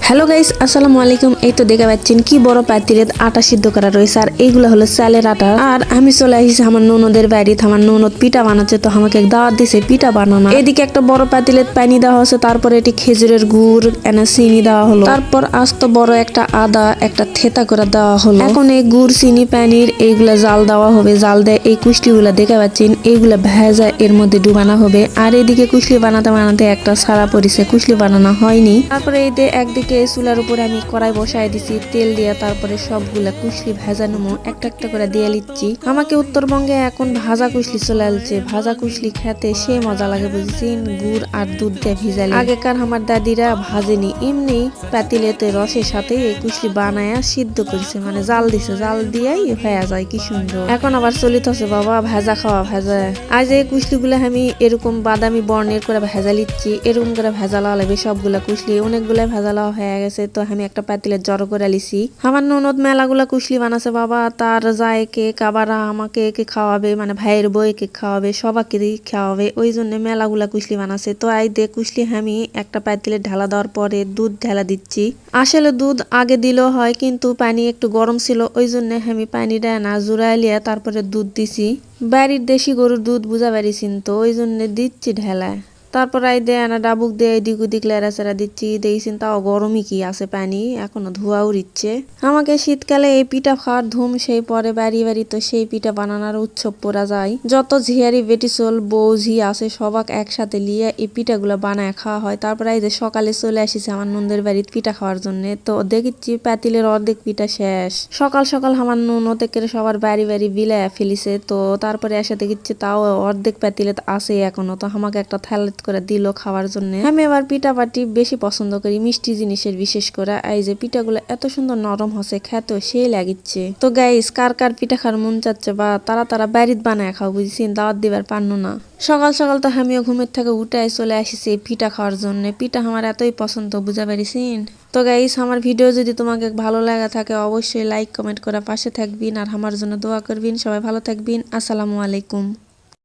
Hello guys, আসসালামু আলাইকুম। এই তো দেখে পাচ্ছেন কি বড় পাতিলে আটা সিদ্ধ করা রয়েছে, আর এইগুলো হলো চালের আটা। আর আমি চলে আসছি আমার ননদের বাড়িতে। আমার ননদ পিঠা বানাচ্ছে, তো আমাকে দাওয়াত দিছে পিঠা বানানো। এদিকে একটা বড় পাতিলে পানি দেওয়া হচ্ছে, তারপরে এটি খেজুরের গুড় এনে চিনি দেওয়া হলো, তারপর আস্ত বড় একটা আদা একটা থেতা করে দেওয়া হলো। এখন এই গুড় চিনি পানির এইগুলা জাল দেওয়া হবে। জাল দেয় এই কুশলিগুলা দেখে পাচ্ছেন, এইগুলা ভেজা এর মধ্যে ডুবানো হবে। আর এদিকে কুশলি বানাতে বানাতে একটা সারা পড়েছে, কুশলি বানানো হয়নি। তারপরে এই যে একদিকে চুলার উপরে আমি কড়াই বসাই দিছি তেল দিয়ে, তারপরে সবগুলা কুশলি ভেজা নেবো, একটা একটা করে দিয়ে লিচ্ছি। আমাকে উত্তরবঙ্গে এখন ভাজা কুশলি চলে আসছে। ভাজা কুশলি খেতে সে মজা লাগে বুঝেছেন, গুড় আর দুধ দিয়ে ভিজালে। আগেকার আমার দাদিরা ভাজেনি, এমনি পাতিলেতে রসের সাথে এই কুশলি বানায়া সিদ্ধ করেছে, মানে জাল দিছে, জাল দিয়াই হয়ে যায় কি সুন্দর। এখন আবার চলিত আছে বাবা ভেজা খাওয়া ভেজা। আজ এই কুশলি গুলা আমি এরকম বাদামি বর্ণের করে ভেজা লিচ্ছি, এরকম করে ভেজা লওয়া লাগবে। সবগুলা কুশলি অনেকগুলা ভেজা লওয়া হয়ে গেছে, তো আমি একটা পাতিলে জড়ো করে লিছি। আমার ননদ মেলাগুলা কুশলি বানাছে বাবা, তার যায় কেক, আবার আমাকে কেক খাওয়াবে, মানে ভাইয়ের বই কেক খাওয়াবে, সবাইকে খাওয়াবে, ওই জন্য মেলাগুলা কুশলি বানাছে। তো আই দে কুশলি আমি একটা পাতিলে ঢালা দেওয়ার পরে দুধ ঢালা দিচ্ছি। আসলে দুধ আগে দিলেও হয়, কিন্তু পানি একটু গরম ছিল, ওই জন্য আমি পানিটা না জুড়াইলিয়া তারপরে দুধ দিছি। বাড়ির দেশি গরুর দুধ বুঝা পারিছেন, তো ওই জন্য দিচ্ছি ঢেলায়। তারপর আই দে আনা ডাবুক দিয়ে এদিক ওদিক লেড়াচেড়া দিচ্ছি। দেখছেন তাও গরমই কি আছে পানি, এখনো ধোয়া উড়িচ্ছে। আমাকে শীতকালে এই পিঠা খাওয়ার ধুম সেই পরে বাড়ি বাড়ি তো সেই পিঠা বানানোর উৎসব পড়া যায়। যত ঝিয়ারি বেটিসল বউ ঝি আছে সবাক একসাথে লিয়ে এই পিঠাগুলো বানায় খাওয়া হয়। তারপর এই যে সকালে চলে আসিছে আমার নন্দের বাড়িতে পিঠা খাওয়ার জন্য, তো দেখছি পাতিলের অর্ধেক পিঠা শেষ। সকাল সকাল আমার ননদ সবার বাড়ি বাড়ি বিলায়া ফেলিছে, তো তারপরে এসে দেখছি তাও অর্ধেক পাতিলে আছে এখনো, তো আমাকে একটা থালা করে দিল খাওয়ার জন্য। আমি আবার পিঠা পাটি বেশি পছন্দ করি, মিষ্টি জিনিসের বিশেষ করে। এই যে পিঠাগুলো এত সুন্দর নরম হচ্ছে, খেতেও সেই লাগিচ্ছে। তো গাইস, কার কার পিঠা খাওয়ার মন চাচ্ছে বা তারা তারা বাড়িতে বানায় খাও বুঝছেন, দাওয়াত দিবার পারনো না। সকাল সকাল তো আমিও ঘুমের থেকে উঠে চলে আসিছি পিঠা খাওয়ার জন্য। পিঠা আমার এতই পছন্দ বুঝা পারিছেন। তো গাইস, আমার ভিডিও যদি তোমাকে ভালো লাগা থাকে অবশ্যই লাইক কমেন্ট করে পাশে থাকবেন, আর আমার জন্য দোয়া করবেন। সবাই ভালো থাকবেন। আসসালামু আলাইকুম।